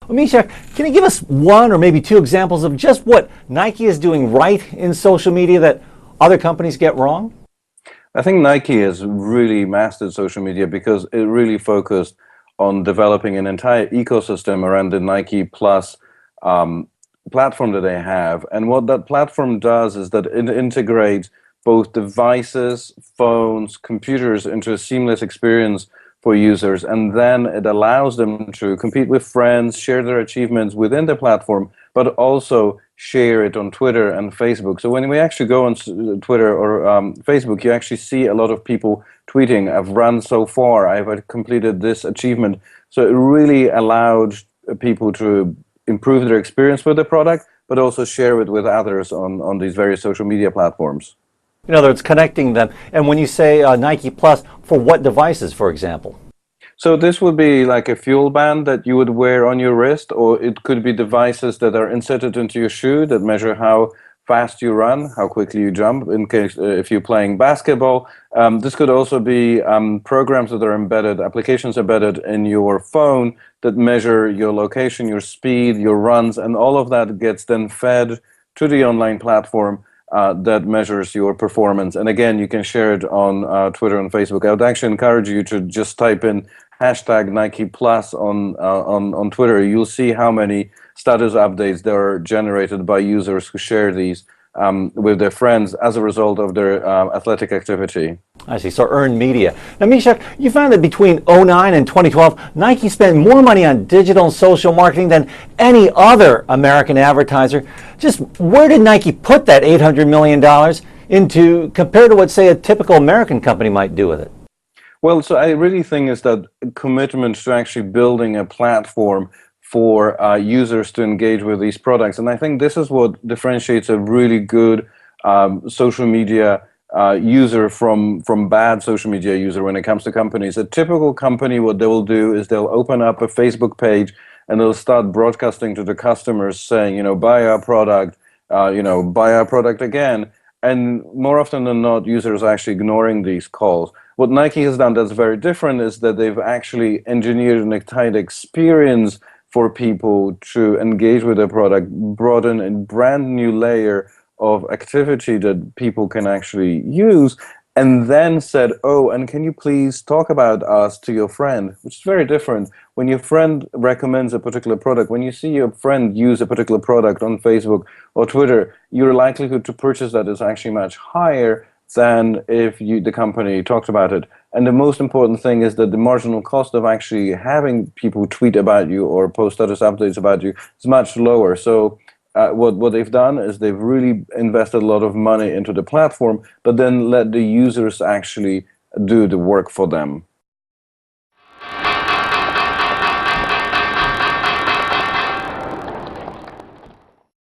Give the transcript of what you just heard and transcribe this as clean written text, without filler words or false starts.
Misiek, can you give us one or maybe two examples of just what Nike is doing right in social media that other companies get wrong? I think Nike has really mastered social media because it really focused on developing an entire ecosystem around the Nike Plus platform that they have. And what that platform does is that it integrates both devices, phones, computers into a seamless experience for users, and then it allows them to compete with friends, share their achievements within the platform, but also share it on Twitter and Facebook. So when we actually go on Twitter or Facebook, you actually see a lot of people tweeting, "I've run so far, I've completed this achievement." So it really allowed people to improve their experience with the product, but also share it with others on these various social media platforms. In other words, connecting them. And when you say Nike Plus, for what devices, for example? So this would be like a fuel band that you would wear on your wrist, or it could be devices that are inserted into your shoe that measure how fast you run, how quickly you jump, in case if you're playing basketball. This could also be programs that are embedded, applications embedded in your phone that measure your location, your speed, your runs, and all of that gets then fed to the online platform that measures your performance. And again, you can share it on Twitter and Facebook. I would actually encourage you to just type in hashtag Nike Plus on Twitter. You'll see how many status updates that are generated by users who share these with their friends as a result of their athletic activity. I see. So earned media. Now, Misiek, you found that between '09 and 2012, Nike spent more money on digital and social marketing than any other American advertiser. Just where did Nike put that $800 million into compared to what, say, a typical American company might do with it? Well, so I really think is that commitment to actually building a platform for users to engage with these products. And I think this is what differentiates a really good social media user from bad social media user when it comes to companies. A typical company, what they will do is they'll open up a Facebook page and they'll start broadcasting to the customers saying, you know, buy our product, buy our product again. And more often than not, users are actually ignoring these calls. What Nike has done that's very different is that they've actually engineered an entire experience for people to engage with their product, brought in a brand new layer of activity that people can actually use, and then said, oh, and can you please talk about us to your friend, which is very different. When your friend recommends a particular product, when you see your friend use a particular product on Facebook or Twitter, your likelihood to purchase that is actually much higher than if the company talked about it. And the most important thing is that the marginal cost of actually having people tweet about you or post status updates about you is much lower. So what they've done is they've really invested a lot of money into the platform, but then let the users actually do the work for them.